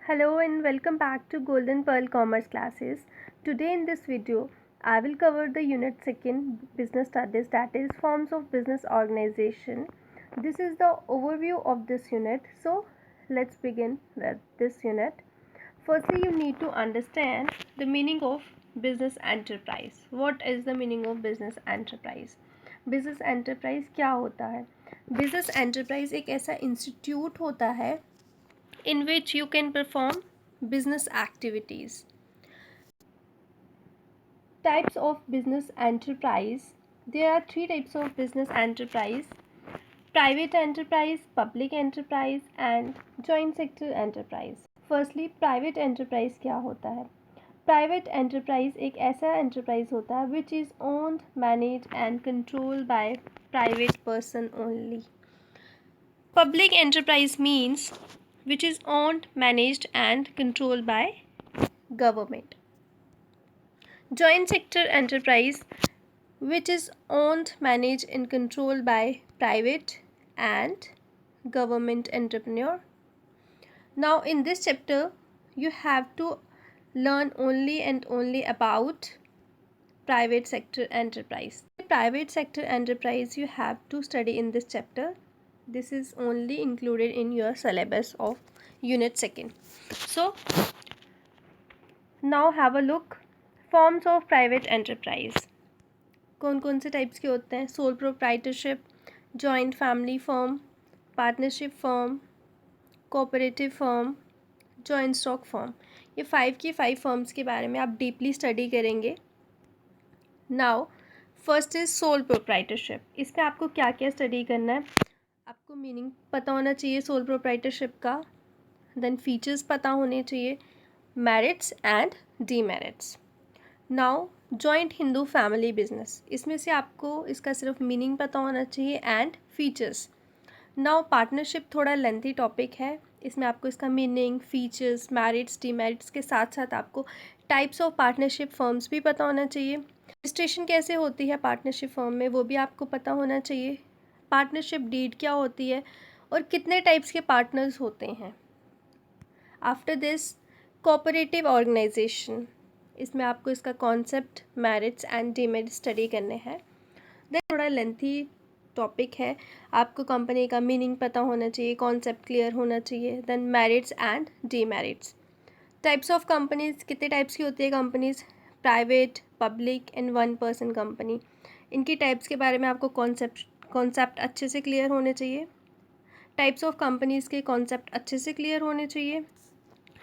Hello and welcome back to Golden Pearl Commerce classes. Today in this video, I will cover the unit 2nd business studies, that is forms of business organization. This is the overview of this unit. So let's begin with this unit. Firstly, you need to understand the meaning of business enterprise. What is the meaning of business enterprise? Business enterprise क्या होता है? Business enterprise एक ऐसा institute होता है in which you can perform business activities. Types of business enterprise. There are 3 types of business enterprise: private enterprise, public enterprise and joint sector enterprise. Firstly, private enterprise क्या होता है? Private enterprise एक ऐसा enterprise होता है which is owned, managed and controlled by private person only. Public enterprise means which is owned, managed and controlled by government. Joint sector enterprise which is owned, managed and controlled by private and government entrepreneur. Now in this chapter you have to learn only and only about private sector enterprise. Private sector enterprise you have to study in this chapter. This is only included in your syllabus of unit 2nd. So now have a look. Forms of private enterprise. कौन कौन से types के होते हैं? Sole proprietorship, joint family firm, partnership firm, cooperative firm, joint stock firm. ये 5 firms के बारे में आप डीपली स्टडी करेंगे. Now first is sole proprietorship. इस पर आपको क्या क्या स्टडी करना है? आपको मीनिंग पता होना चाहिए सोल प्रोप्राइटरशिप का, देन फीचर्स पता होने चाहिए, merits and demerits. Now joint Hindu family business, इसमें से आपको इसका सिर्फ मीनिंग पता होना चाहिए एंड फीचर्स. नाउ पार्टनरशिप थोड़ा लेंथी टॉपिक है, इसमें आपको इसका मीनिंग, फीचर्स, मेरिट्स, डीमेरिट्स के साथ साथ आपको टाइप्स ऑफ पार्टनरशिप फर्म्स भी पता होना चाहिए. रजिस्ट्रेशन कैसे होती है पार्टनरशिप फर्म में वो भी आपको पता होना चाहिए. पार्टनरशिप डीड क्या होती है और कितने टाइप्स के पार्टनर्स होते हैं. आफ्टर दिस कोऑपरेटिव ऑर्गेनाइजेशन, इसमें आपको इसका concept, merits and demerits study करने हैं. देन थोड़ा लेंथी टॉपिक है, आपको कंपनी का मीनिंग पता होना चाहिए, कॉन्सेप्ट क्लियर होना चाहिए. Then merits and demerits. Types of companies, कितने टाइप्स की होती है companies? Private, public and 1 person company. इनकी टाइप्स के बारे में आपको कॉन्सेप्ट अच्छे से क्लियर होने चाहिए. टाइप्स ऑफ कंपनीज़ के कॉन्सेप्ट अच्छे से क्लियर होने चाहिए.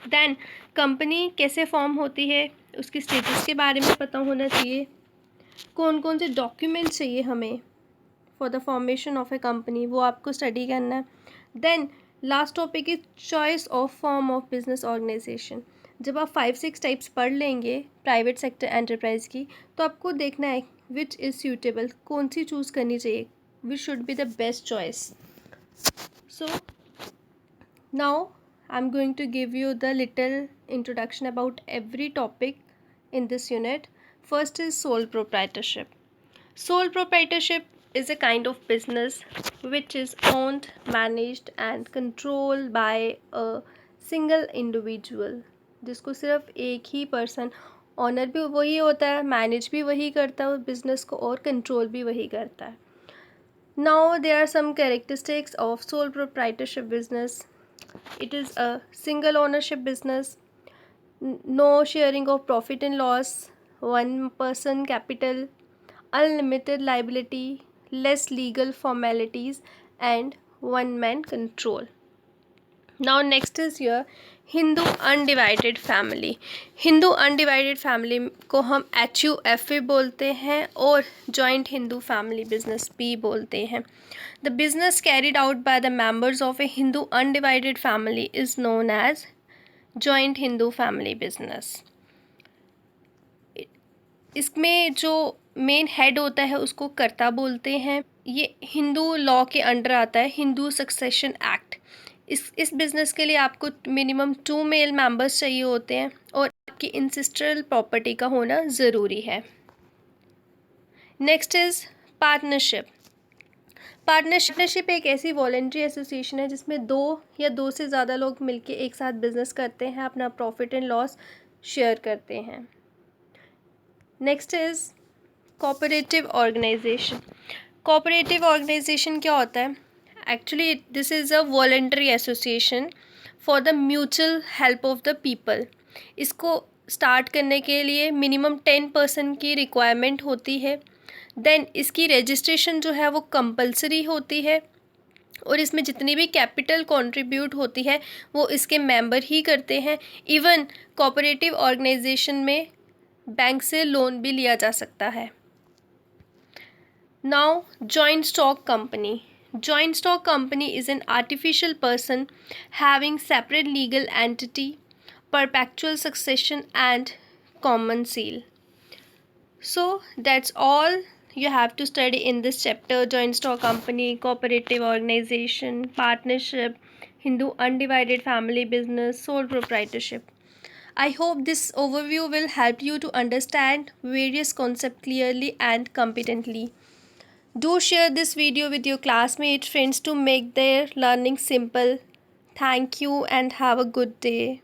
देन कंपनी कैसे फॉर्म होती है उसकी स्टेटस के बारे में पता होना चाहिए. कौन कौन से डॉक्यूमेंट्स चाहिए हमें for the formation of a company, वो आपको स्टडी करना है. Then last topic is choice of form of business organisation. जब आप 5-6 टाइप्स पढ़ लेंगे प्राइवेट सेक्टर एंटरप्राइज की, तो आपको देखना है विच इज़ सूटेबल, कौन सी चूज़ करनी चाहिए, which should be the best choice. So now I'm going to give you the little introduction about every topic in this unit. First is sole proprietorship. Sole proprietorship is a kind of business which is owned, managed and controlled by a single individual. जिसको सिर्फ एक ही person, honour भी वही होता है, manage भी वही करता है बिजनेस को और कंट्रोल भी वही करता है. Now there are some characteristics of sole proprietorship business. It is a single ownership business, no sharing of profit and loss, 1 person capital, unlimited liability, less legal formalities and 1 man control. Now next is your Hindu undivided family. Hindu undivided family को हम HUFA बोलते हैं और joint Hindu family business भी बोलते हैं. The business carried out by the members of a Hindu undivided family is known as joint Hindu family business. इसमें जो मेन हेड होता है उसको कर्ता बोलते हैं. ये हिंदू लॉ के अंडर आता है, हिंदू सक्सेशन एक्ट. इस बिज़नेस के लिए आपको मिनिमम 2 मेल मेंबर्स चाहिए होते हैं और आपकी इंसिस्ट्रल प्रॉपर्टी का होना ज़रूरी है. Next is partnership. पार्टनरशिप एक ऐसी वॉलेंट्री एसोसिएशन है जिसमें दो या दो से ज़्यादा लोग मिलके एक साथ बिजनेस करते हैं, अपना प्रॉफिट एंड लॉस शेयर करते हैं। Next is cooperative organisation. Cooperative organisation क्या होता है? Actually this is a voluntary association for the mutual help of the people. इसको स्टार्ट करने के लिए मिनिमम 10% की रिक्वायरमेंट होती है। देन इसकी रजिस्ट्रेशन जो है वो कंपलसरी होती है, और इसमें जितनी भी कैपिटल कंट्रीब्यूट होती है वो इसके मेंबर ही करते हैं। इवन कोऑपरेटिव ऑर्गेनाइजेशन में बैंक से लोन भी लिया जा सकता है। Now joint stock company. Joint stock company is an artificial person having separate legal entity, perpetual succession and common seal. So that's all you have to study in this chapter: joint stock company, cooperative organization, partnership, Hindu undivided family business, sole proprietorship. I hope this overview will help you to understand various concepts clearly and competently. Do share this video with your classmates, friends to make their learning simple. Thank you and have a good day.